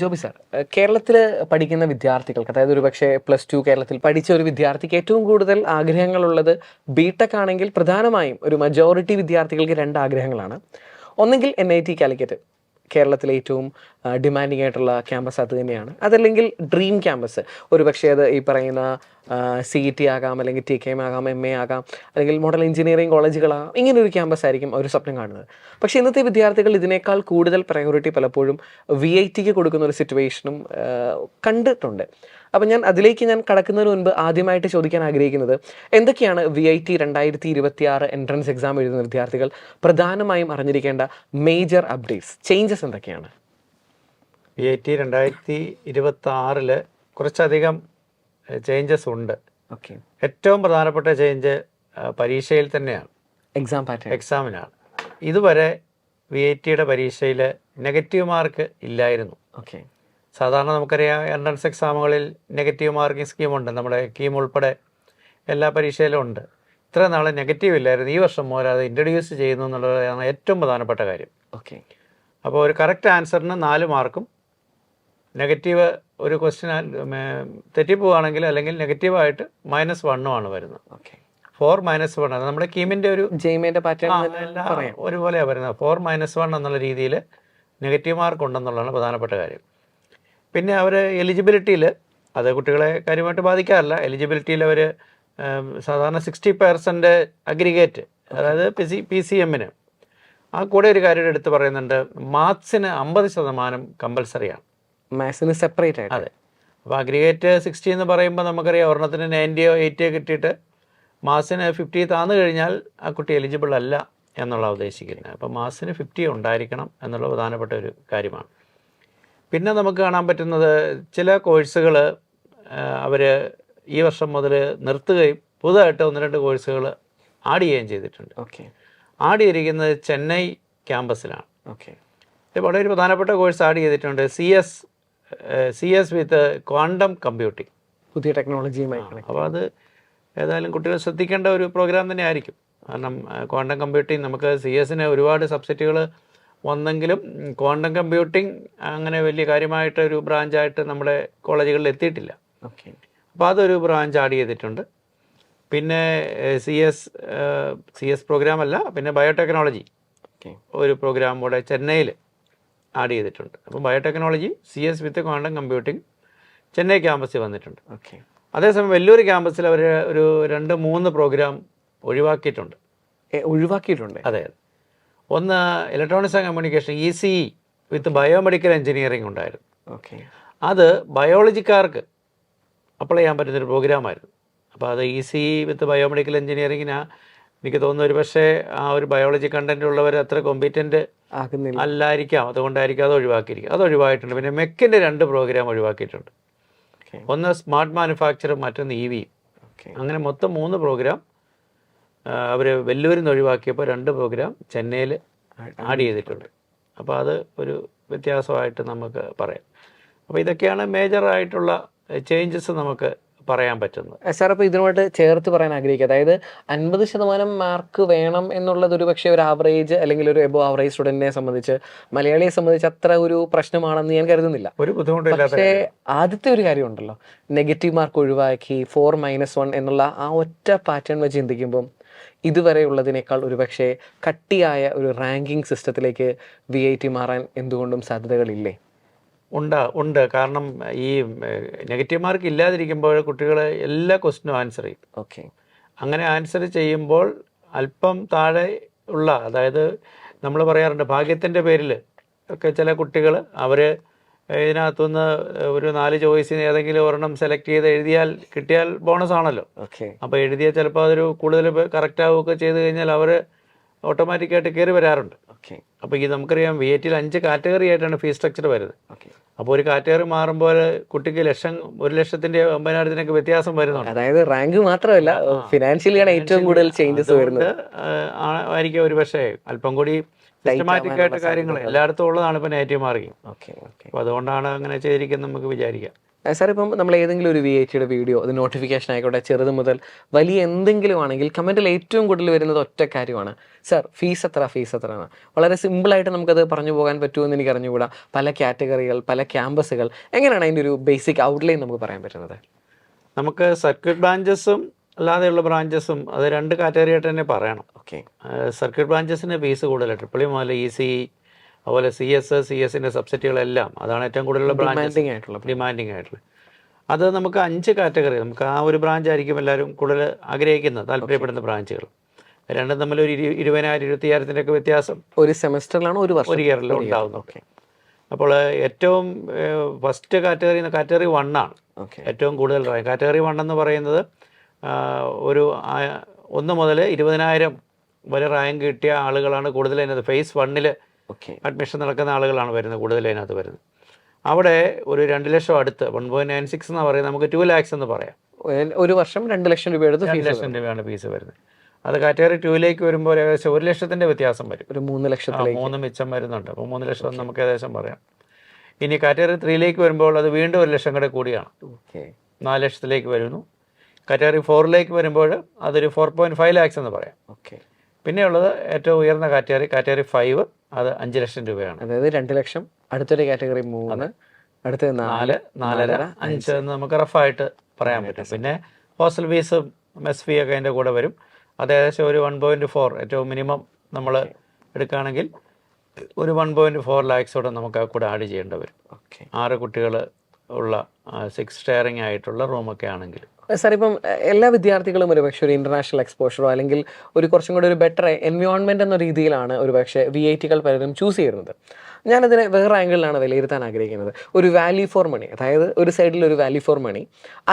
Joby sir, കേരളത്തിൽ പഠിക്കുന്ന വിദ്യാർത്ഥികൾക്ക്, അതായത് ഒരുപക്ഷെ +2 കേരളത്തിൽ പഠിച്ച ഒരു വിദ്യാർത്ഥിക്ക് ഏറ്റവും കൂടുതൽ ആഗ്രഹങ്ങളുള്ളത് ബിടെക് ആണെങ്കിൽ പ്രധാനമായും ഒരു മജോറിറ്റി വിദ്യാർത്ഥികൾക്ക് 2 ആഗ്രഹങ്ങളാണ്. ഒന്നെങ്കിൽ NIT കാലിക്കറ്റ്, കേരളത്തിലെ ഏറ്റവും ഡിമാൻഡിങ് ആയിട്ടുള്ള ക്യാമ്പസ് അത് തന്നെയാണ്. അതല്ലെങ്കിൽ ഡ്രീം ക്യാമ്പസ്, ഒരുപക്ഷെ അത് ഈ പറയുന്ന CET ആകാം, അല്ലെങ്കിൽ TKM ആകാം, MA ആകാം, അല്ലെങ്കിൽ മോഡൽ എഞ്ചിനീയറിംഗ് കോളേജുകളാകാം. ഇങ്ങനെ ഒരു ക്യാമ്പസ് ആയിരിക്കും അവർ സ്വപ്നം കാണുന്നത്. പക്ഷേ ഇന്നത്തെ വിദ്യാർത്ഥികൾ ഇതിനേക്കാൾ കൂടുതൽ പ്രയോറിറ്റി പലപ്പോഴും VITക്ക് കൊടുക്കുന്ന ഒരു സിറ്റുവേഷനും കണ്ടിട്ടുണ്ട്. അപ്പം അതിലേക്ക് കടക്കുന്നതിന് മുൻപ് ആദ്യമായിട്ട് ചോദിക്കാൻ ആഗ്രഹിക്കുന്നത്, എന്തൊക്കെയാണ് VIT 2026 എൻട്രൻസ് എക്സാം എഴുതുന്ന വിദ്യാർത്ഥികൾ പ്രധാനമായും അറിഞ്ഞിരിക്കേണ്ട മേജർ അപ്ഡേറ്റ്സ്, ചേഞ്ചസ് എന്തൊക്കെയാണ്? VIT 2026 കുറച്ചധികം ചേഞ്ചസ് ഉണ്ട്. ഓക്കെ. ഏറ്റവും പ്രധാനപ്പെട്ട ചേഞ്ച് പരീക്ഷയിൽ തന്നെയാണ്, എക്സാമിനാണ്. ഇതുവരെ VITയുടെ പരീക്ഷയിൽ നെഗറ്റീവ് മാർക്ക് ഇല്ലായിരുന്നു. ഓക്കെ. സാധാരണ നമുക്കറിയാം എൻട്രൻസ് എക്സാമുകളിൽ നെഗറ്റീവ് മാർക്കിംഗ് സ്കീമുണ്ട്, നമ്മുടെ കീം ഉൾപ്പെടെ എല്ലാ പരീക്ഷയിലും ഉണ്ട്. ഇത്ര നാൾ നെഗറ്റീവ് ഇല്ലായിരുന്നു. ഈ വർഷം മുതൽ അത് ഇൻട്രൊഡ്യൂസ് ചെയ്യുന്നു എന്നുള്ളതാണ് ഏറ്റവും പ്രധാനപ്പെട്ട കാര്യം. ഓക്കെ. അപ്പോൾ ഒരു കറക്റ്റ് ആൻസറിന് 4 മാർക്കും, നെഗറ്റീവ് ഒരു ക്വസ്റ്റ്യൻ തെറ്റിപ്പോവുകയാണെങ്കിൽ അല്ലെങ്കിൽ നെഗറ്റീവായിട്ട് -1 വരുന്നത്. ഓക്കെ. 4 -1 അത് നമ്മുടെ കീമിൻ്റെ ഒരു പാറ്റേൺ എല്ലാം ഒരുപോലെയാണ് വരുന്നത്. 4 -1 എന്നുള്ള രീതിയിൽ നെഗറ്റീവ് മാർക്ക് ഉണ്ടെന്നുള്ളതാണ് പ്രധാനപ്പെട്ട കാര്യം. പിന്നെ അവർ എലിജിബിലിറ്റിയിൽ, അത് കുട്ടികളെ കാര്യമായിട്ട് ബാധിക്കാറില്ല. എലിജിബിലിറ്റിയിൽ അവർ സാധാരണ 60% അഗ്രിഗേറ്റ്, അതായത് PCMന്. ആ കൂടെ ഒരു കാര്യം എടുത്ത് പറയുന്നുണ്ട്, മാത്സിന് 50% കമ്പൽസറിയാണ്, മാത്സിന് സെപ്പറേറ്റ് ആയിട്ട്. അതെ. അപ്പോൾ അഗ്രിഗേറ്റ് 60 എന്ന് പറയുമ്പോൾ നമുക്കറിയാം ഒരെണ്ണത്തിന് 90യോ 80യോ കിട്ടിയിട്ട് മാത്സിന് 50 താന്നു കഴിഞ്ഞാൽ ആ കുട്ടി എലിജിബിൾ അല്ല എന്നുള്ള ഉദ്ദേശിക്കുന്നത്. അപ്പോൾ മാത്സിന് 50 ഉണ്ടായിരിക്കണം എന്നുള്ള പ്രധാനപ്പെട്ട ഒരു കാര്യമാണ്. പിന്നെ നമുക്ക് കാണാൻ പറ്റുന്നത് ചില കോഴ്സുകൾ അവർ ഈ വർഷം മുതൽ നിർത്തുകയും പുതുതായിട്ട് 1-2 കോഴ്സുകൾ ആഡ് ചെയ്യുകയും ചെയ്തിട്ടുണ്ട്. ഓക്കെ. ആഡ് ചെയ്തിരിക്കുന്നത് ചെന്നൈ ക്യാമ്പസിലാണ്. ഓക്കെ. വളരെ ഒരു പ്രധാനപ്പെട്ട കോഴ്സ് ആഡ് ചെയ്തിട്ടുണ്ട്, CS വിത്ത് ക്വാണ്ടം കമ്പ്യൂട്ടിംഗ്, പുതിയ ടെക്നോളജിയുമായി. അപ്പോൾ അത് ഏതായാലും കുട്ടികൾ ശ്രദ്ധിക്കേണ്ട ഒരു പ്രോഗ്രാം തന്നെ ആയിരിക്കും. കാരണം ക്വാണ്ടം കമ്പ്യൂട്ടിംഗ്, നമുക്ക് CS-ന് ഒരുപാട് സബ്ജക്റ്റുകൾ വന്നെങ്കിലും ക്വാണ്ടം കമ്പ്യൂട്ടിംഗ് അങ്ങനെ വലിയ കാര്യമായിട്ടൊരു ബ്രാഞ്ചായിട്ട് നമ്മുടെ കോളേജുകളിൽ എത്തിയിട്ടില്ല. ഓക്കെ. അപ്പോൾ അതൊരു ബ്രാഞ്ച് ആഡ് ചെയ്തിട്ടുണ്ട്. പിന്നെ CS പ്രോഗ്രാം അല്ല, പിന്നെ ബയോടെക്നോളജി ഒരു പ്രോഗ്രാം കൂടെ ചെന്നൈയിൽ ആഡ് ചെയ്തിട്ടുണ്ട്. അപ്പോൾ ബയോടെക്നോളജി CS വിത്ത് ക്വാണ്ടം കമ്പ്യൂട്ടിംഗ് ചെന്നൈ ക്യാമ്പസിൽ വന്നിട്ടുണ്ട്. ഓക്കെ. അതേസമയം വെല്ലൂർ ക്യാമ്പസിൽ അവർ ഒരു 2-3 പ്രോഗ്രാം ഒഴിവാക്കിയിട്ടുണ്ട്. അതെ. ഒന്ന് electronics and communication, ECE with biomedical engineering ഉണ്ടായിരുന്നു. ഓക്കെ. അത് ബയോളജിക്കാർക്ക് അപ്ലൈ ചെയ്യാൻ പറ്റുന്നൊരു പ്രോഗ്രാമായിരുന്നു. അപ്പോൾ അത് ECE വിത്ത് ബയോമെഡിക്കൽ എഞ്ചിനീയറിങ്ങിന് എനിക്ക് തോന്നുന്നു ഒരു പക്ഷേ ആ ഒരു ബയോളജി കണ്ടന്റ് ഉള്ളവർ അത്ര കോമ്പീറ്റൻ്റ് അല്ലായിരിക്കാം, അതുകൊണ്ടായിരിക്കും അത് ഒഴിവാക്കിയിരിക്കും. അത് ഒഴിവായിട്ടുണ്ട്. പിന്നെ മെക്കിൻ്റെ 2 പ്രോഗ്രാം ഒഴിവാക്കിയിട്ടുണ്ട്. ഒന്ന് സ്മാർട്ട് മാനുഫാക്ചറും മറ്റൊന്ന് EV. അങ്ങനെ മൊത്തം 3 പ്രോഗ്രാം അവർ വെല്ലൂരിൽ നിന്ന് ഒഴിവാക്കിയപ്പോൾ 2 പ്രോഗ്രാം ചെന്നൈയിൽ ആഡ് ചെയ്തിട്ടുണ്ട്. അപ്പോൾ അത് ഒരു വ്യത്യാസമായിട്ട് നമുക്ക് പറയാം. അപ്പോൾ ഇതൊക്കെയാണ് മേജറായിട്ടുള്ള ചേഞ്ചസ് നമുക്ക് പറയാൻ പറ്റുന്നത്. സാർ, അപ്പോൾ ഇതിനോട്ട് ചേർത്ത് പറയാൻ ആഗ്രഹിക്കുക, അതായത് 50% മാർക്ക് വേണം എന്നുള്ളത് ഒരു പക്ഷേ ഒരു ആവറേജ് അല്ലെങ്കിൽ ഒരു എബോ ആവറേജ് സ്റ്റുഡൻറ്റിനെ സംബന്ധിച്ച്, മലയാളിയെ സംബന്ധിച്ച് അത്ര ഒരു പ്രശ്നമാണെന്ന് ഞാൻ കരുതുന്നില്ല. ഒരു ബുദ്ധിമുട്ടില്ല. പക്ഷേ ആദ്യത്തെ ഒരു കാര്യമുണ്ടല്ലോ, നെഗറ്റീവ് മാർക്ക് ഒഴിവാക്കി 4 -1 എന്നുള്ള ആ ഒറ്റ പാറ്റേൺ വെച്ച് ചിന്തിക്കുമ്പം ഇതുവരെയുള്ളതിനേക്കാൾ ഒരു പക്ഷേ കട്ടിയായ ഒരു റാങ്കിങ് സിസ്റ്റത്തിലേക്ക് VIT മാറാൻ എന്തുകൊണ്ടും സാധ്യതകളില്ലേ? ഉണ്ട്. കാരണം ഈ നെഗറ്റീവ് മാർക്ക് ഇല്ലാതിരിക്കുമ്പോൾ കുട്ടികൾ എല്ലാ ക്വസ്റ്റിനും ആൻസർ ചെയ്യും. ഓക്കെ. അങ്ങനെ ആൻസർ ചെയ്യുമ്പോൾ അല്പം താഴെ ഉള്ള, അതായത് നമ്മൾ പറയാറുണ്ട് ഭാഗ്യത്തിൻ്റെ പേരിൽ ഒക്കെ ചില കുട്ടികൾ അവർ ഇതിനകത്തുനിന്ന് ഒരു 4 ചോയ്സിൽ ഏതെങ്കിലും ഒരെണ്ണം സെലക്ട് ചെയ്ത് കിട്ടിയാൽ ബോണസ് ആണല്ലോ. ഓക്കെ. അപ്പോൾ എഴുതിയാൽ ചിലപ്പോൾ അതൊരു കൂടുതൽ കറക്റ്റ് ആവുകയൊക്കെ ചെയ്ത് കഴിഞ്ഞാൽ അവർ ഓട്ടോമാറ്റിക്കായിട്ട് കയറി വരാറുണ്ട്. ഓക്കെ. അപ്പോൾ ഈ നമുക്കറിയാം VITയിൽ 5 കാറ്റഗറി ആയിട്ടാണ് ഫീസ് സ്ട്രക്ചർ വരുന്നത്. ഓക്കെ. അപ്പോൾ ഒരു കാറ്റഗറി മാറുമ്പോൾ കുട്ടിക്ക് 1,00,000-9,000 വ്യത്യാസം വരുന്നുണ്ട്. അതായത് റാങ്ക് മാത്രമല്ല, ഫിനാൻഷ്യലിയാണ് ഏറ്റവും കൂടുതൽ ചേഞ്ചസ് വരുന്നത്. ആയിരിക്കും ഒരു പക്ഷേ അല്പം കൂടി സിസ്റ്റമാറ്റിക് ആയിട്ട് കാര്യങ്ങൾ എല്ലായിടത്തും ഉള്ളതാണ് ഇപ്പോൾ നെഗറ്റീവ് മാർക്കിങ്. ഓക്കെ. ഓക്കെ. അപ്പോൾ അതുകൊണ്ടാണ് അങ്ങനെ ചെയ്തിരിക്കുന്നത് നമുക്ക് വിചാരിക്കാം. സാർ ഇപ്പം നമ്മൾ ഏതെങ്കിലും ഒരു VITയുടെ വീഡിയോ അത് നോട്ടിഫിക്കേഷൻ ആയിക്കോട്ടെ ചെറുത് മുതൽ വലിയ എന്തെങ്കിലും ആണെങ്കിൽ കമൻറ്റിൽ ഏറ്റവും കൂടുതൽ വരുന്നത് ഒറ്റ കാര്യമാണ്, സാർ ഫീസ് എത്ര ആണ്. വളരെ സിമ്പിളായിട്ട് നമുക്കത് പറഞ്ഞു പോകാൻ പറ്റുമെന്ന് എനിക്ക് അറിഞ്ഞുകൂടാ. പല കാറ്റഗറികൾ, പല ക്യാമ്പസുകൾ, എങ്ങനെയാണ് അതിൻ്റെ ഒരു ബേസിക് ഔട്ട്ലൈൻ നമുക്ക് പറയാൻ പറ്റുന്നത്? നമുക്ക് സർക്യൂട്ട് ബ്രാഞ്ചസും അല്ലാതെയുള്ള ബ്രാഞ്ചസും അത് 2 കാറ്റഗറി ആയിട്ട് തന്നെ പറയണം. ഓക്കെ. സർക്യൂട്ട് ബ്രാഞ്ചസിന് ഫീസ് കൂടുതൽ, ട്രിപ്പിൾ മുതൽ ECE അതുപോലെ CS സബ്സിഡികളെല്ലാം അതാണ് ഏറ്റവും കൂടുതലുള്ള ബ്രാഞ്ചസ് ഡിമാൻഡിങ് ആയിട്ടുള്ള. അത് നമുക്ക് 5 കാറ്റഗറി, നമുക്ക് ആ ഒരു ബ്രാഞ്ച് ആയിരിക്കും എല്ലാവരും കൂടുതൽ ആഗ്രഹിക്കുന്നത്, താല്പര്യപ്പെടുന്ന ബ്രാഞ്ചുകൾ. രണ്ടും തമ്മിൽ ഒരു 20,000 25,000 ഒക്കെ വ്യത്യാസം ഒരു സെമസ്റ്ററിലാണോ ഒരു ഇയറിലും ഉണ്ടാകുന്നു. അപ്പോൾ ഏറ്റവും ഫസ്റ്റ് കാറ്റഗറി 1 ആണ് ഏറ്റവും കൂടുതൽ റാങ്ക്. കാറ്റഗറി 1 എന്ന് പറയുന്നത് ഒരു 1 മുതൽ 20,000 വരെ റാങ്ക് കിട്ടിയ ആളുകളാണ് കൂടുതൽ അതിനകത്ത്. ഫേസ് 1 അഡ്മിഷൻ നടക്കുന്ന ആളുകളാണ് വരുന്നത്, കൂടുതൽ അതിനകത്ത് വരുന്നത്. അവിടെ ഒരു 2 ലക്ഷം അടുത്ത് 1.96 എന്ന് പറയുന്നത് നമുക്ക് 2 lakhs എന്ന് പറയാം. ഒരു വർഷം 2 ലക്ഷം രൂപ എടുത്ത് 2 ലക്ഷം രൂപയാണ് ഫീസ് വരുന്നത്. അത് കാറ്റഗറി 2ലേക്ക് വരുമ്പോൾ ഏകദേശം 1 ലക്ഷത്തിൻ്റെ വ്യത്യാസം വരും. ഒരു 3 ലക്ഷത്തിലേക്ക് 3 മിച്ചം വരുന്നുണ്ട്. അപ്പോൾ 3 ലക്ഷം നമുക്ക് ഏകദേശം പറയാം. ഇനി കാറ്റഗറി 3ലേക്ക് വരുമ്പോൾ അത് വീണ്ടും 1 ലക്ഷം കൂടെ കൂടിയാണ്, 4 ലക്ഷത്തിലേക്ക് വരുന്നു. കാറ്റഗറി 4ലേക്ക് വരുമ്പോൾ അതൊരു 4.5 lakhs എന്ന് പറയാം. പിന്നെയുള്ളത് ഏറ്റവും ഉയർന്ന കാറ്റഗറി 5, അത് 5 ലക്ഷം രൂപയാണ്. അതായത് 2 ലക്ഷം, അടുത്തൊരു കാറ്റഗറി 3, അടുത്ത 4, 4.5, 5 എന്ന് നമുക്ക് റഫായിട്ട് പറയാൻ പറ്റും. പിന്നെ ഹോസ്റ്റൽ ഫീസും മെസ് ഫീ ഒക്കെ അതിൻ്റെ കൂടെ വരും. അത് ഏകദേശം ഒരു 1.4, ഏറ്റവും മിനിമം നമ്മൾ എടുക്കുകയാണെങ്കിൽ ഒരു 1.4 lakhs നമുക്ക് ആ കൂടെ ആഡ് ചെയ്യേണ്ടി വരും. 6 കുട്ടികൾ ഉള്ള 6 ഷെയറിംഗ് ആയിട്ടുള്ള റൂമൊക്കെ ആണെങ്കിൽ. സാർ ഇപ്പം എല്ലാ വിദ്യാർത്ഥികളും ഒരുപക്ഷെ ഒരു ഇൻ്റർനാഷണൽ എക്സ്പോഷറോ അല്ലെങ്കിൽ ഒരു കുറച്ചും കൂടി ഒരു ബെറ്റർ എൻവയോൺമെൻറ്റ് എന്ന രീതിയിലാണ് ഒരുപക്ഷെ VITകൾ പലരും ചൂസ് ചെയ്യുന്നത്. ഞാനതിനെ വേറെ ആംഗിളിലാണ് വിലയിരുത്താൻ ആഗ്രഹിക്കുന്നത്. ഒരു വാല്യൂ ഫോർ മണി, അതായത് ഒരു സൈഡിൽ ഒരു വാല്യൂ ഫോർ മണി,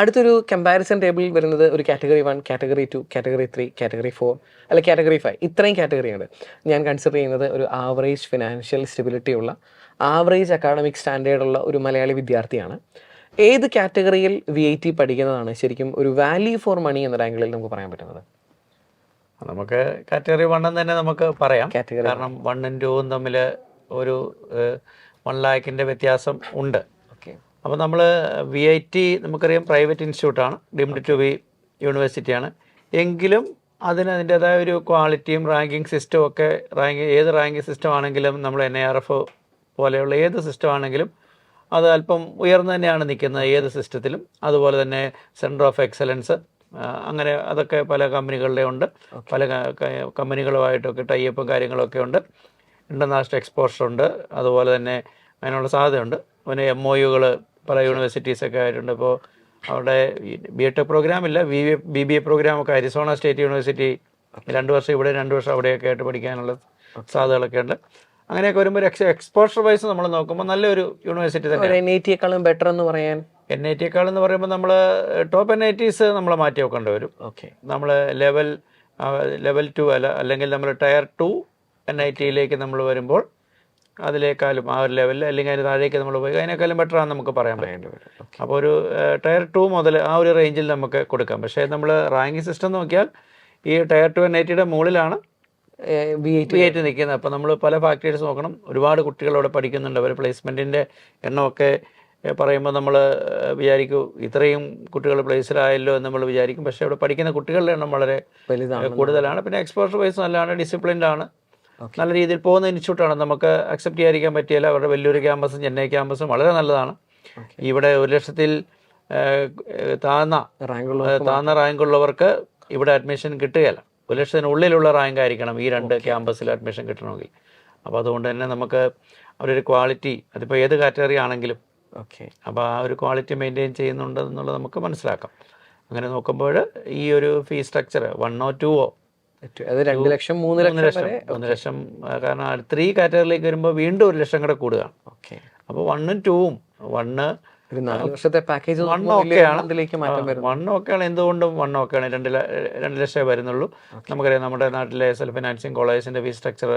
അടുത്തൊരു കമ്പാരിസൺ ടേബിളിൽ വരുന്നത് ഒരു കാറ്റഗറി 1, കാറ്റഗറി 2, കാറ്റഗറി 3, കാറ്റഗറി 4 അല്ല കാറ്റഗറി 5, ഇത്രയും കാറ്റഗറിയാണ് ഞാൻ കൺസിഡർ ചെയ്യുന്നത്. ഒരു ആവറേജ് ഫിനാൻഷ്യൽ സ്റ്റെബിലിറ്റി ഉള്ള, ആവറേജ് അക്കാഡമിക് സ്റ്റാൻഡേർഡുള്ള ഒരു മലയാളി വിദ്യാർത്ഥിയാണ്. ഏത് കാറ്റഗറിയിൽ VIT പഠിക്കുന്നതാണ് ശരിക്കും ഒരു വാല്യൂ ഫോർ മണി എന്ന ആംഗിളിൽ നമുക്ക് പറയാൻ പറ്റുന്നത്? നമുക്ക് കാറ്റഗറി 1 തന്നെ നമുക്ക് പറയാം. കാരണം 1ഉം 2ഉം തമ്മിൽ ഒരു 1 lakhന്റെ വ്യത്യാസം ഉണ്ട്. അപ്പോൾ നമ്മൾ VIT നമുക്കറിയാം പ്രൈവറ്റ് ഇൻസ്റ്റിറ്റ്യൂട്ടാണ്, ഡീംഡ് ടു ബി യൂണിവേഴ്സിറ്റിയാണ്. എങ്കിലും അതിന് അതിൻ്റേതായ ഒരു ക്വാളിറ്റിയും റാങ്കിങ് സിസ്റ്റവും ഒക്കെ, ഏത് റാങ്കിങ് സിസ്റ്റം ആണെങ്കിലും നമ്മൾ NIRF പോലെയുള്ള ഏത് സിസ്റ്റം ആണെങ്കിലും അത് അല്പം ഉയർന്നു തന്നെയാണ് നിൽക്കുന്നത് ഏത് സിസ്റ്റത്തിലും. അതുപോലെ തന്നെ സെൻറ്റർ ഓഫ് എക്സലൻസ്, അങ്ങനെ അതൊക്കെ പല കമ്പനികളുടെ ഉണ്ട്. പല കമ്പനികളുമായിട്ടൊക്കെ ടൈപ്പും കാര്യങ്ങളൊക്കെ ഉണ്ട്. ഇൻ്റർനാഷണൽ എക്സ്പോഷർ ഉണ്ട്. അതുപോലെ തന്നെ അതിനുള്ള സാധ്യതയുണ്ട്. പിന്നെ MOUകൾ പല യൂണിവേഴ്സിറ്റീസൊക്കെ ആയിട്ടുണ്ട്. ഇപ്പോൾ അവിടെ BTech പ്രോഗ്രാമില്ല, BBA പ്രോഗ്രാമൊക്കെ അരിസോണ സ്റ്റേറ്റ് യൂണിവേഴ്സിറ്റി 2 വർഷം ഇവിടെ 2 വർഷം അവിടെയൊക്കെ ആയിട്ട് പഠിക്കാനുള്ള സാധ്യതകളൊക്കെ ഉണ്ട്. അങ്ങനെയൊക്കെ വരുമ്പോൾ എക്സ്പോഷർ വൈസ് നമ്മൾ നോക്കുമ്പോൾ നല്ലൊരു യൂണിവേഴ്സിറ്റി തന്നെ. NITയേക്കാളും ബെറ്റർ എന്ന് പറയാൻ, NITയേക്കാൾ എന്ന് പറയുമ്പോൾ നമ്മൾ ടോപ്പ് NITs നമ്മൾ മാറ്റി വെക്കേണ്ടി വരും. നമ്മൾ ലെവൽ 2 അല്ലെങ്കിൽ നമ്മൾ ടയർ 2 NITയിലേക്ക് നമ്മൾ വരുമ്പോൾ അതിലേക്കാളും ആ ഒരു ലെവലിൽ അല്ലെങ്കിൽ അതിന് താഴേക്ക് നമ്മൾ പോയി അതിനേക്കാളും ബെറ്ററാണെന്ന് നമുക്ക് പറയാൻ പറ്റും. അപ്പോൾ ഒരു ടയർ 2 മുതൽ ആ ഒരു റേഞ്ചിൽ നമുക്ക് കൊടുക്കാം. പക്ഷേ നമ്മൾ റാങ്കിങ് സിസ്റ്റം നോക്കിയാൽ ഈ ടയർ 2 NITയുടെ മുകളിലാണ് VIT നിൽക്കുന്നത്. അപ്പോൾ നമ്മൾ പല ഫാക്ടേഴ്സ് നോക്കണം. ഒരുപാട് കുട്ടികൾ അവിടെ പഠിക്കുന്നുണ്ട്. അവർ പ്ലേസ്മെൻറ്റിൻ്റെ എണ്ണമൊക്കെ പറയുമ്പോൾ നമ്മൾ വിചാരിക്കും ഇത്രയും കുട്ടികൾ പ്ലേസിലായല്ലോ എന്ന് നമ്മൾ വിചാരിക്കും. പക്ഷേ അവിടെ പഠിക്കുന്ന കുട്ടികളുടെ എണ്ണം വളരെ കൂടുതലാണ്. പിന്നെ എക്സ്പോഷർ വൈസ് നല്ലതാണ്, ഡിസിപ്ലിൻഡ് ആണ്, നല്ല രീതിയിൽ പോകുന്ന ഇൻസ്റ്റിറ്റ്യൂട്ടാണ്. നമുക്ക് അക്സെപ്റ്റ് ചെയ്യാതിരിക്കാൻ പറ്റിയില്ല. അവരുടെ വലിയൊരു ക്യാമ്പസും ചെന്നൈ ക്യാമ്പസും വളരെ നല്ലതാണ്. ഇവിടെ 1 ലക്ഷത്തിൽ താഴ്ന്ന റാങ്കുള്ളവർക്ക് ഇവിടെ അഡ്മിഷൻ കിട്ടുകയില്ല. 1 ലക്ഷത്തിനുള്ളിലുള്ള റാങ്ക് ആയിരിക്കണം ഈ 2 ക്യാമ്പസിൽ അഡ്മിഷൻ കിട്ടണമെങ്കിൽ. അപ്പോൾ അതുകൊണ്ട് തന്നെ നമുക്ക് അവരൊരു ക്വാളിറ്റി, അതിപ്പോൾ ഏത് കാറ്റഗറി ആണെങ്കിലും അപ്പോൾ ആ ഒരു ക്വാളിറ്റി മെയിൻറ്റെയിൻ ചെയ്യുന്നുണ്ട് എന്നുള്ളത് നമുക്ക് മനസ്സിലാക്കാം. അങ്ങനെ നോക്കുമ്പോൾ ഈ ഒരു ഫീസ് സ്ട്രക്ചർ 1 or 2 അത് 2 ലക്ഷം 3 ലക്ഷം, കാരണം 3 കാറ്റഗറിയിലേക്ക് വരുമ്പോൾ വീണ്ടും 1 ലക്ഷം കൂടെ കൂടുകയാണ്. അപ്പോൾ 1ഉം 2ഉം 4 വർഷത്തെ പാക്കേജ് 1 ഒക്കെയാണ്. എന്തുകൊണ്ടും 1 ഒക്കെയാണ്. 2 ലക്ഷം വരുന്നുള്ളൂ. നമുക്കറിയാം നമ്മുടെ നാട്ടിലെ സെൽഫ് ഫിനാൻസിങ് കോളേജിൻ്റെ ഫീസ് സ്ട്രക്ചർ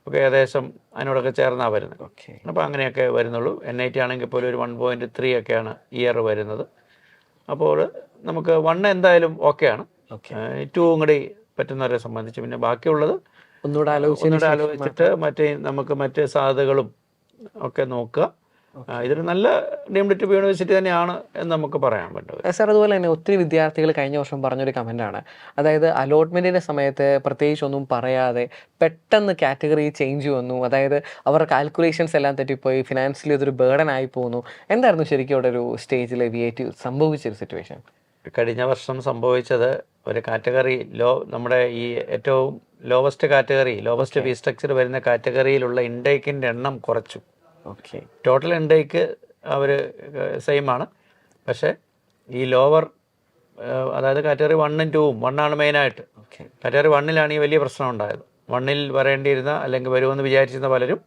ഒക്കെ ഏകദേശം അതിനോടൊക്കെ ചേർന്നാണ് വരുന്നത്. അപ്പോൾ അങ്ങനെയൊക്കെ വരുന്നുള്ളൂ. NIT ആണെങ്കിൽ പോലും ഒരു 1.3 ഒക്കെയാണ് ഇയർ വരുന്നത്. അപ്പോൾ നമുക്ക് 1 എന്തായാലും ഓക്കെയാണ്. 2ഉം കൂടി പറ്റുന്നവരെ സംബന്ധിച്ച്. പിന്നെ ബാക്കിയുള്ളത് ഒന്നുകൂടെ ആലോചിച്ചിട്ട് മറ്റ് സാധ്യതകളും ഒക്കെ നോക്കുക. ഇതൊരു നല്ല ഡീംഡ് ടു ബി യൂണിവേഴ്സിറ്റി തന്നെയാണ് എന്ന് നമുക്ക് പറയാൻ പറ്റും. സാർ അതുപോലെ തന്നെ ഒത്തിരി വിദ്യാർത്ഥികൾ കഴിഞ്ഞ വർഷം പറഞ്ഞൊരു കമൻറ്റാണ്, അതായത് അലോട്ട്മെൻറ്റിൻ്റെ സമയത്ത് പ്രത്യേകിച്ച് ഒന്നും പറയാതെ പെട്ടെന്ന് കാറ്റഗറി ചേഞ്ച് വന്നു, അതായത് അവരുടെ കാൽക്കുലേഷൻസ് എല്ലാം തെറ്റിപ്പോയി, ഫിനാൻഷ്യലി അതൊരു ബേർഡൻ ആയി പോകുന്നു. എന്തായിരുന്നു ശരിക്കും അവിടെ ഒരു സ്റ്റേജിൽ VAT സംഭവിച്ചൊരു സിറ്റുവേഷൻ? കഴിഞ്ഞ വർഷം സംഭവിച്ചത് ഒരു കാറ്റഗറി നമ്മുടെ ഈ ഏറ്റവും lowest category, lowest fees structure വരുന്ന കാറ്റഗറിയിലുള്ള ഇൻടേക്കിൻ്റെ എണ്ണം കുറച്ചു. ഓക്കെ. ടോട്ടൽ ഇൻടേക്ക് അവർ സെയിം ആണ്, പക്ഷേ ഈ ലോവർ അതായത് കാറ്റഗറി 1ഉം 2ഉം 1ആണ് മെയിനായിട്ട്. കാറ്റഗറി 1ലാണ് ഈ വലിയ പ്രശ്നം ഉണ്ടായത്. 1ൽ വരേണ്ടിയിരുന്ന അല്ലെങ്കിൽ വരുമെന്ന് വിചാരിച്ചിരുന്ന പലരും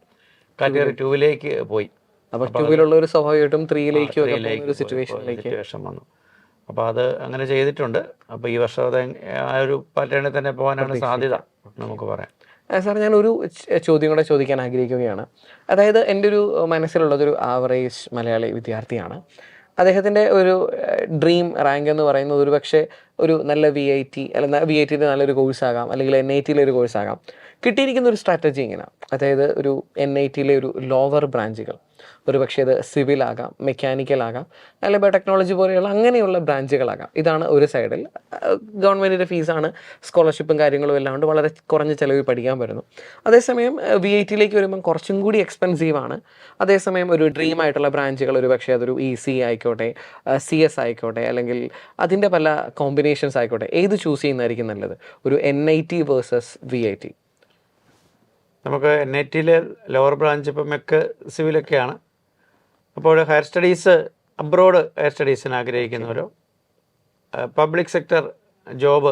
കാറ്റഗറി 2ലേക്ക് പോയി. അപ്പോൾ 2ലുള്ളവർ സ്വാഭാവികമായിട്ടും 3ലേക്ക് സിറ്റുവേഷൻ വന്നു. അപ്പോൾ അത് അങ്ങനെ ചെയ്തിട്ടുണ്ട്. അപ്പോൾ ഈ വർഷം അത് ആ ഒരു പാറ്റേണിൽ തന്നെ പോകാനാണ് സാധ്യത നമുക്ക് പറയാം. സാർ, ഞാനൊരു ചോദ്യം കൂടെ ചോദിക്കാൻ ആഗ്രഹിക്കുകയാണ്. അതായത് എൻ്റെ ഒരു മനസ്സിലുള്ളതൊരു ആവറേജ് മലയാളി വിദ്യാർത്ഥിയാണ്. അദ്ദേഹത്തിൻ്റെ ഒരു ഡ്രീം റാങ്ക് എന്ന് പറയുന്നത് ഒരു പക്ഷേ ഒരു നല്ല VIT അല്ലെങ്കിൽ VITയുടെ നല്ലൊരു കോഴ്സാകാം, അല്ലെങ്കിൽ NITയിലെ ഒരു കോഴ്സാകാം. കിട്ടിയിരിക്കുന്ന ഒരു സ്ട്രാറ്റജി ഇങ്ങനെ, അതായത് ഒരു NITയിലെ ഒരു ലോവർ ബ്രാഞ്ചുകൾ, ഒരു പക്ഷേ അത് സിവിൽ ആകാം, മെക്കാനിക്കൽ ആകാം, അല്ലെങ്കിൽ ബയോടെക്നോളജി പോലെയുള്ള അങ്ങനെയുള്ള ബ്രാഞ്ചുകളാകാം. ഇതാണ് ഒരു സൈഡിൽ. ഗവൺമെൻറ്റിൻ്റെ ഫീസാണ്, സ്കോളർഷിപ്പും കാര്യങ്ങളും എല്ലാം കൊണ്ട് വളരെ കുറഞ്ഞ ചിലവിൽ പഠിക്കാൻ പറ്റുന്നു. അതേസമയം VITയിലേക്ക് വരുമ്പം കുറച്ചും കൂടി എക്സ്പെൻസീവാണ്. അതേസമയം ഒരു ഡ്രീം ആയിട്ടുള്ള ബ്രാഞ്ചുകൾ, ഒരു പക്ഷേ അതൊരു ECE ആയിക്കോട്ടെ, CS ആയിക്കോട്ടെ, അല്ലെങ്കിൽ അതിൻ്റെ പല കോമ്പിനേഷൻസ് ആയിക്കോട്ടെ, ഏത് ചൂസ് ചെയ്യുന്നതായിരിക്കും നല്ലത്, ഒരു NIT വേഴ്സസ് VIT? നമുക്ക് NITയിലെ ലോവർ ബ്രാഞ്ച് ഇപ്പം മെക്ക് സിവിലൊക്കെയാണ്. അപ്പോൾ ഹയർ സ്റ്റഡീസ്, അബ്രോഡ് ഹയർ സ്റ്റഡീസിന് ആഗ്രഹിക്കുന്നവരോ പബ്ലിക് സെക്ടർ ജോബ്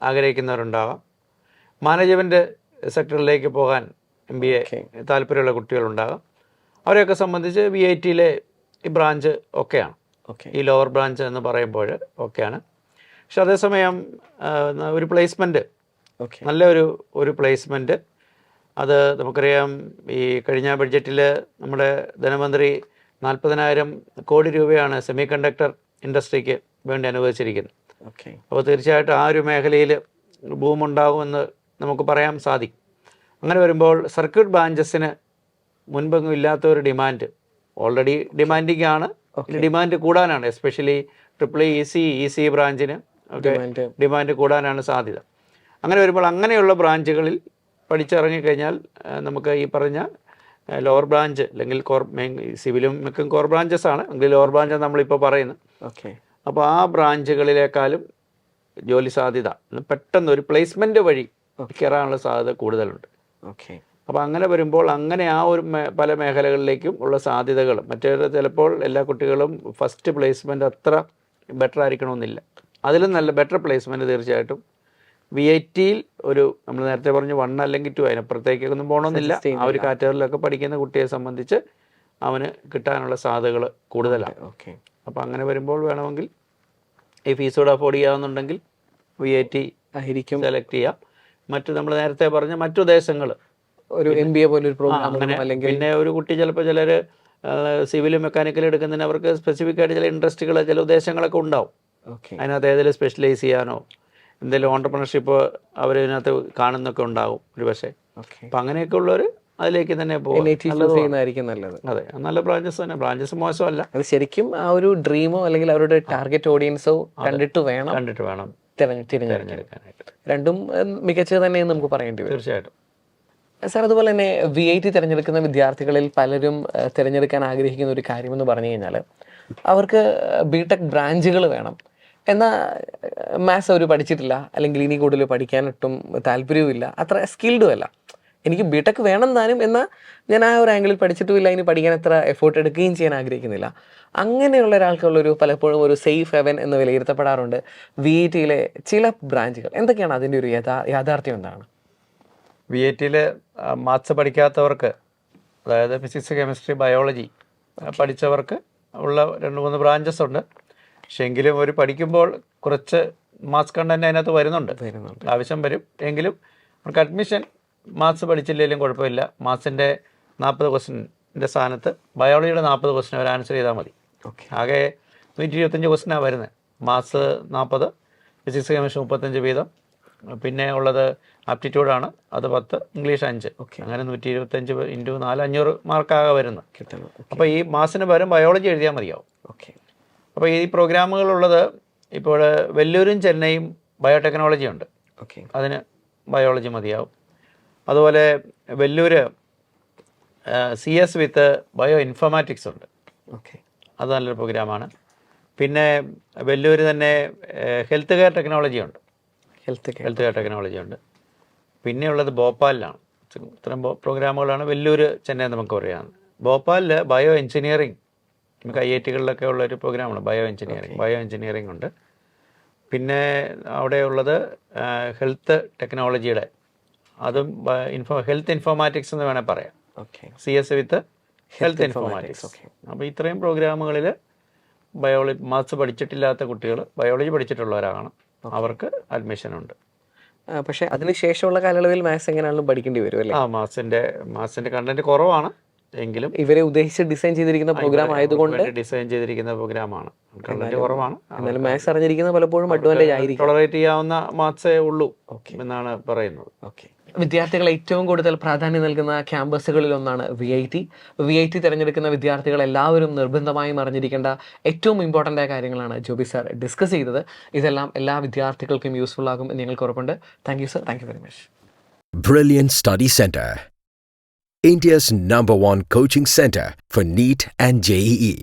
ആഗ്രഹിക്കുന്നവരുണ്ടാകാം, മാനേജ്മെൻറ്റ് സെക്ടറിലേക്ക് പോകാൻ MBA താല്പര്യമുള്ള കുട്ടികളുണ്ടാകാം. അവരെയൊക്കെ സംബന്ധിച്ച് VITയിലെ ഈ ബ്രാഞ്ച് ഒക്കെയാണ്, ഈ ലോവർ ബ്രാഞ്ച് എന്ന് പറയുമ്പോൾ ഒക്കെയാണ്. പക്ഷെ അതേസമയം ഒരു പ്ലേസ്മെൻറ്റ്, നല്ല ഒരു പ്ലേസ്മെൻറ്റ്, അത് നമുക്കറിയാം. ഈ കഴിഞ്ഞ ബഡ്ജറ്റിൽ നമ്മുടെ ധനമന്ത്രി 40,000 കോടി രൂപയാണ് സെമി കണ്ടക്ടർ ഇൻഡസ്ട്രിക്ക് വേണ്ടി അനുവദിച്ചിരിക്കുന്നത്. അപ്പോൾ തീർച്ചയായിട്ടും ആ ഒരു മേഖലയിൽ ബൂമുണ്ടാകുമെന്ന് നമുക്ക് പറയാൻ സാധിക്കും. അങ്ങനെ വരുമ്പോൾ സർക്യൂട്ട് ബ്രാഞ്ചസിന് മുൻപെങ്ങും ഇല്ലാത്ത ഒരു ഡിമാൻഡ്, ഓൾറെഡി ഡിമാൻഡിങ് ആണ്, ഡിമാൻഡ് കൂടാനാണ്. എസ്പെഷ്യലി ECE ബ്രാഞ്ചിന് ഒക്കെ ഡിമാൻഡ് കൂടാനാണ് സാധ്യത. അങ്ങനെ വരുമ്പോൾ അങ്ങനെയുള്ള ബ്രാഞ്ചുകളിൽ പഠിച്ചിറങ്ങിക്കഴിഞ്ഞാൽ നമുക്ക് ഈ പറഞ്ഞ ലോവർ ബ്രാഞ്ച് അല്ലെങ്കിൽ സിവിലും മിക്കും കോർ ബ്രാഞ്ചസ് ആണ്, എങ്കിൽ ലോവർ ബ്രാഞ്ച് നമ്മളിപ്പോൾ പറയുന്നത്. അപ്പോൾ ആ ബ്രാഞ്ചുകളിലേക്കാളും ജോലി സാധ്യത പെട്ടെന്ന് ഒരു പ്ലേസ്മെൻറ്റ് വഴി കയറാനുള്ള സാധ്യത കൂടുതലുണ്ട്. അപ്പോൾ അങ്ങനെ വരുമ്പോൾ അങ്ങനെ ആ ഒരു പല മേഖലകളിലേക്കും ഉള്ള സാധ്യതകൾ, മറ്റേ ചിലപ്പോൾ എല്ലാ കുട്ടികളും ഫസ്റ്റ് പ്ലേസ്മെൻറ്റ് അത്ര ബെറ്റർ ആയിരിക്കണമെന്നില്ല. അതിലും നല്ല ബെറ്റർ പ്ലേസ്മെൻറ്റ് തീർച്ചയായിട്ടും VITയിൽ ഒരു, നമ്മൾ നേരത്തെ പറഞ്ഞു 1 അല്ലെങ്കിൽ 2, അതിനപ്പുറത്തേക്കൊന്നും പോകണമെന്നില്ല. ആ ഒരു കാറ്റഗറിയിലൊക്കെ പഠിക്കുന്ന കുട്ടിയെ സംബന്ധിച്ച് അവന് കിട്ടാനുള്ള സാധ്യതകൾ കൂടുതലാണ്. അപ്പോൾ അങ്ങനെ വരുമ്പോൾ വേണമെങ്കിൽ ഈ ഫീസോട് അഫോർഡ് ചെയ്യാവുന്നുണ്ടെങ്കിൽ VIT ആയിരിക്കും സെലക്ട് ചെയ്യാം. മറ്റു നമ്മൾ നേരത്തെ പറഞ്ഞ മറ്റു ദേശങ്ങൾ, ഒരു MBA പോലൊരു പ്രോഗ്രാം അങ്ങനെ. പിന്നെ ഒരു കുട്ടി ചിലപ്പോൾ ചിലർ സിവിലും മെക്കാനിക്കലും എടുക്കുന്നതിന് അവർക്ക് സ്പെസിഫിക് ആയിട്ട് ചില ഇൻട്രസ്റ്റുകൾ, ചില ഉദ്ദേശങ്ങളൊക്കെ ഉണ്ടാവും. അതിനകത്ത് ഏതെങ്കിലും സ്പെഷ്യലൈസ് ചെയ്യാനോ എന്തെങ്കിലും ഓണ്ടർപ്രണർഷിപ്പ് അവരതിനകത്ത് കാണുന്നൊക്കെ ഉണ്ടാവും ഒരു പക്ഷേ. അപ്പം അങ്ങനെയൊക്കെ ഉള്ളവർ അതിലേക്ക് തന്നെ പോകും. നല്ലത്. അതെ, നല്ല ബ്രാഞ്ചസ് തന്നെ, ബ്രാഞ്ചസ് മോശമല്ല. അത് ശരിക്കും ആ ഒരു ഡ്രീമോ അല്ലെങ്കിൽ അവരുടെ ടാർഗറ്റ് ഓഡിയൻസോ കണ്ടിട്ട് വേണം തിരഞ്ഞെടുക്കാനായിട്ട്. രണ്ടും മികച്ചത് തന്നെ നമുക്ക് പറയേണ്ടി വരും. തീർച്ചയായിട്ടും. സാർ, അതുപോലെ തന്നെ VIT തിരഞ്ഞെടുക്കുന്ന വിദ്യാർത്ഥികളിൽ പലരും തിരഞ്ഞെടുക്കാൻ ആഗ്രഹിക്കുന്ന ഒരു കാര്യമെന്ന് പറഞ്ഞു കഴിഞ്ഞാൽ അവർക്ക് BTech ബ്രാഞ്ചുകൾ വേണം. എന്നാൽ മാത്സ് അവർ പഠിച്ചിട്ടില്ല, അല്ലെങ്കിൽ ഇനി കൂടുതൽ പഠിക്കാനൊട്ടും താല്പര്യവുമില്ല, അത്ര സ്കിൽഡും അല്ല. എനിക്ക് BTech വേണം താനും, എന്നാൽ ഞാൻ ആ ഒരു ആംഗിളിൽ പഠിച്ചിട്ടുമില്ല, ഇനി പഠിക്കാൻ അത്ര എഫേർട്ട് എടുക്കുകയും ചെയ്യാൻ ആഗ്രഹിക്കുന്നില്ല. അങ്ങനെയുള്ള ഒരാൾക്കുള്ളൊരു പലപ്പോഴും ഒരു സേഫ് ഹെവൻ എന്ന് വിലയിരുത്തപ്പെടാറുണ്ട് VITയിലെ ചില ബ്രാഞ്ചുകൾ. എന്തൊക്കെയാണ് അതിൻ്റെ ഒരു യാഥാർത്ഥ്യം എന്താണ്? VITയിൽ മാത്സ് പഠിക്കാത്തവർക്ക്, അതായത് ഫിസിക്സ്, കെമിസ്ട്രി, ബയോളജി പഠിച്ചവർക്ക് ഉള്ള 2-3 ബ്രാഞ്ചസ് ഉണ്ട്. പക്ഷെ എങ്കിലും ഒരു പഠിക്കുമ്പോൾ കുറച്ച് മാത്സ് കണ്ടന്റ് അതിനകത്ത് വരുന്നുണ്ട്, ആവശ്യം വരും. എങ്കിലും അവർക്ക് അഡ്മിഷൻ മാത്സ് പഠിച്ചില്ലെങ്കിലും കുഴപ്പമില്ല. മാത്സിൻ്റെ 40 ക്വസ്റ്റിൻ്റെ സ്ഥാനത്ത് ബയോളജിയുടെ 40 ക്വസ്റ്റിന് അവർ ആൻസർ ചെയ്താൽ മതി. ആകെ 125 ക്വസ്റ്റിനാണ് വരുന്നത്. മാത്സ് 40, ഫിസിക്സ്, കെമിസ്ട്രി 35 വീതം, പിന്നെ ഉള്ളത് ആപ്റ്റിറ്റ്യൂഡാണ്, അത് 10, ഇംഗ്ലീഷ് 5. Okay. അങ്ങനെ 125 ഇൻറ്റു 4 500 മാർക്കാകെ വരുന്നത്. കിട്ടുന്നു. അപ്പോൾ ഈ മാസിന് പകരം ബയോളജി എഴുതിയാൽ മതിയാവും. ഓക്കെ. അപ്പോൾ ഈ പ്രോഗ്രാമുകളുള്ളത് ഇപ്പോൾ വെല്ലൂരും ചെന്നൈയും ബയോടെക്നോളജി ഉണ്ട്, ഓക്കെ. അതിന് ബയോളജി മതിയാവും. അതുപോലെ വെല്ലൂർ CS വിത്ത് ബയോ ഇൻഫോർമാറ്റിക്സ് ഉണ്ട്, ഓക്കെ. അത് നല്ലൊരു പ്രോഗ്രാമാണ്. പിന്നെ വെല്ലൂർ തന്നെ ഹെൽത്ത് കെയർ ടെക്നോളജി ഉണ്ട്, ഹെൽത്ത് ഹെൽത്ത് കെയർ ടെക്നോളജി ഉണ്ട്. പിന്നെയുള്ളത് ഭോപ്പാലിലാണ്. ഇത്തരം പ്രോഗ്രാമുകളാണ് വെല്ലൂർ ചെന്നൈ നമുക്ക് പറയാം. ഭോപ്പാലിൽ ബയോ എഞ്ചിനീയറിംഗ്, നമുക്ക് IIT-കളിലൊക്കെ ഉള്ളൊരു പ്രോഗ്രാമാണ് ബയോ എഞ്ചിനീയറിംഗ് ഉണ്ട്. പിന്നെ അവിടെയുള്ളത് ഹെൽത്ത് ടെക്നോളജിയുടെ, അതും ഹെൽത്ത് ഇൻഫോർമാറ്റിക്സ് എന്ന് വേണേൽ പറയാം. ഓക്കെ. CS വിത്ത് ഹെൽത്ത് ഇൻഫോർമാറ്റിക്സ്. അപ്പോൾ ഇത്രയും പ്രോഗ്രാമുകളിൽ മാത്സ് പഠിച്ചിട്ടില്ലാത്ത കുട്ടികൾ ബയോളജി പഠിച്ചിട്ടുള്ളവരാണ്, അവർക്ക് അഡ്മിഷൻ ഉണ്ട്. പക്ഷേ അതിന് ശേഷമുള്ള കാലയളവിൽ മാത്സ് എങ്ങനെയാണെങ്കിലും പഠിക്കേണ്ടി വരും അല്ലേ? മാത്സിൻ്റെ കണ്ടന്റ് കുറവാണ് എങ്കിലും ഇവരെ ഉദ്ദേശിച്ച് ഡിസൈൻ ചെയ്തിരിക്കുന്ന പ്രോഗ്രാം ആയതുകൊണ്ട് ഡിസൈൻ ചെയ്തിരിക്കുന്ന പ്രോഗ്രാമാണ്. കണ്ടന്റ് കുറവാണ്, എന്നാലും മാത്സ് അറിഞ്ഞിരിക്കുന്നത് പലപ്പോഴും അഡ്വാൻറ്റേജ് ആയിരിക്കും. ടോളറേറ്റ് ചെയ്യാവുന്ന മാത്സേ ഉള്ളൂ ഓക്കെ. എന്നാണ് പറയുന്നത്. ഓക്കെ. വിദ്യാർത്ഥികൾ ഏറ്റവും കൂടുതൽ പ്രാധാന്യം നൽകുന്ന ക്യാമ്പസുകളിൽ ഒന്നാണ് VIT തിരഞ്ഞെടുക്കുന്ന വിദ്യാർത്ഥികൾ എല്ലാവരും നിർബന്ധമായും അറിഞ്ഞിരിക്കേണ്ട ഏറ്റവും ഇമ്പോർട്ടൻ്റ് ആയ കാര്യങ്ങളാണ് ജോബി സാർ ഡിസ്കസ് ചെയ്തത്. ഇതെല്ലാം എല്ലാ വിദ്യാർത്ഥികൾക്കും യൂസ്ഫുൾ ആകും എന്ന് ഞങ്ങൾക്ക് ഉറപ്പുണ്ട്. Thank you sir, thank you very much. Brilliant Study Center, India's #1 coaching center for NEET and JEE.